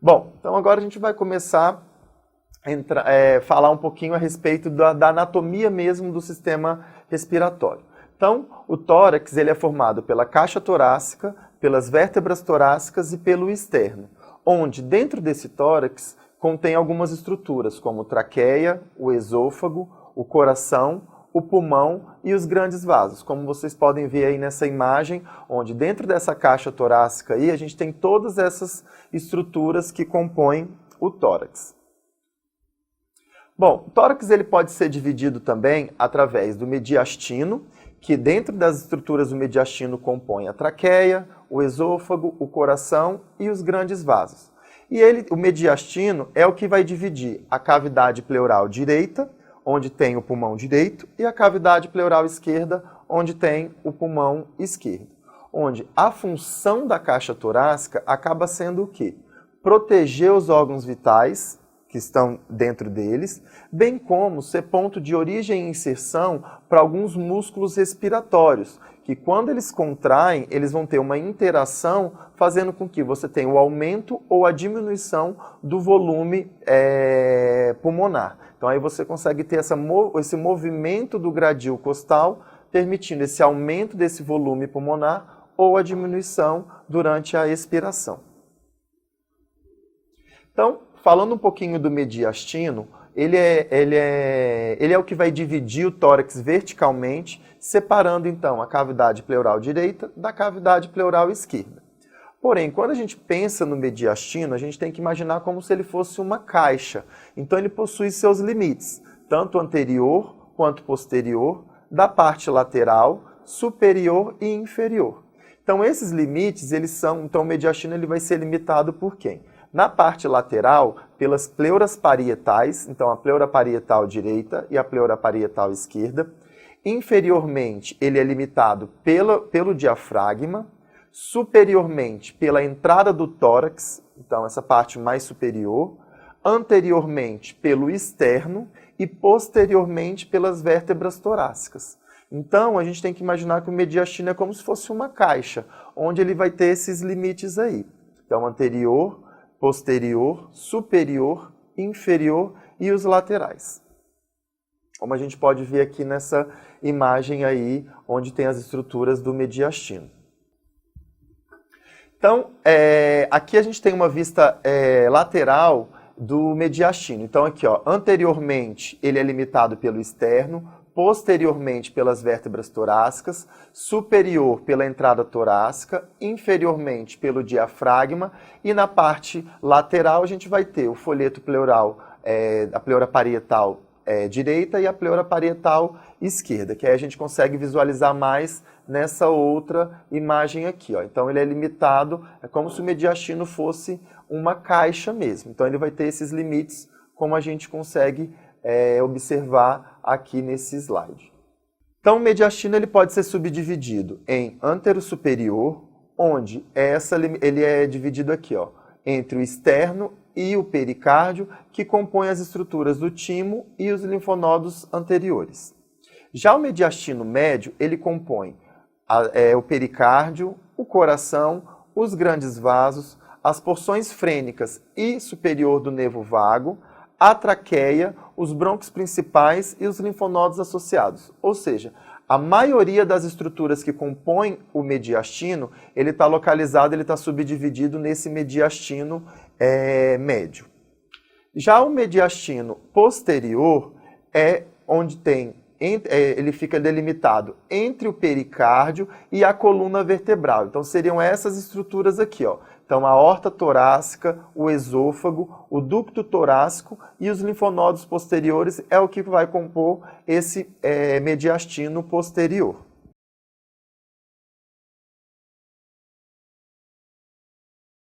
Bom, então agora a gente vai começar a falar um pouquinho a respeito da anatomia mesmo do sistema respiratório. Então, o tórax ele é formado pela caixa torácica, pelas vértebras torácicas e pelo externo, onde dentro desse tórax contém algumas estruturas, como traqueia, o esôfago, o coração, o pulmão e os grandes vasos, como vocês podem ver aí nessa imagem, onde dentro dessa caixa torácica aí a gente tem todas essas estruturas que compõem o tórax. Bom, o tórax ele pode ser dividido também através do mediastino, que dentro das estruturas do mediastino compõe a traqueia, o esôfago, o coração e os grandes vasos. E o mediastino é o que vai dividir a cavidade pleural direita, onde tem o pulmão direito, e a cavidade pleural esquerda, onde tem o pulmão esquerdo. Onde a função da caixa torácica acaba sendo o quê? Proteger os órgãos vitais que estão dentro deles, bem como ser ponto de origem e inserção para alguns músculos respiratórios, que quando eles contraem, eles vão ter uma interação fazendo com que você tenha o aumento ou a diminuição do volume pulmonar. Então aí você consegue ter esse movimento do gradil costal, permitindo esse aumento desse volume pulmonar ou a diminuição durante a expiração. Então, falando um pouquinho do mediastino, ele é o que vai dividir o tórax verticalmente, separando então a cavidade pleural direita da cavidade pleural esquerda. Porém, quando a gente pensa no mediastino, a gente tem que imaginar como se ele fosse uma caixa. Então ele possui seus limites, tanto anterior quanto posterior, da parte lateral, superior e inferior. Então esses limites, então o mediastino ele vai ser limitado por quem? Na parte lateral, pelas pleuras parietais, então a pleura parietal direita e a pleura parietal esquerda. Inferiormente, ele é limitado pelo diafragma. Superiormente, pela entrada do tórax, então essa parte mais superior. Anteriormente, pelo externo e posteriormente pelas vértebras torácicas. Então, a gente tem que imaginar que o mediastino é como se fosse uma caixa, onde ele vai ter esses limites aí. Então, anterior, posterior, superior, inferior e os laterais. Como a gente pode ver aqui nessa imagem aí, onde tem as estruturas do mediastino. Então, aqui a gente tem uma vista lateral do mediastino. Então, aqui, ó, anteriormente, ele é limitado pelo externo, posteriormente pelas vértebras torácicas, superior pela entrada torácica, inferiormente pelo diafragma e na parte lateral a gente vai ter o folheto pleural, a pleura parietal direita e a pleura parietal esquerda, que aí a gente consegue visualizar mais nessa outra imagem aqui, ó. Então ele é limitado, é como se o mediastino fosse uma caixa mesmo. Então ele vai ter esses limites, como a gente consegue observar aqui nesse slide. Então o mediastino ele pode ser subdividido em antero-superior, onde ele é dividido aqui, ó, entre o externo e o pericárdio, que compõem as estruturas do timo e os linfonodos anteriores. Já o mediastino médio, ele compõe o pericárdio, o coração, os grandes vasos, as porções frênicas e superior do nervo vago, a traqueia, os brônquios principais e os linfonodos associados. Ou seja, a maioria das estruturas que compõem o mediastino, ele está localizado, ele está subdividido nesse mediastino médio. Já o mediastino posterior é onde ele fica delimitado entre o pericárdio e a coluna vertebral. Então seriam essas estruturas aqui, ó. Então a aorta torácica, o esôfago, o ducto torácico e os linfonodos posteriores é o que vai compor esse mediastino posterior.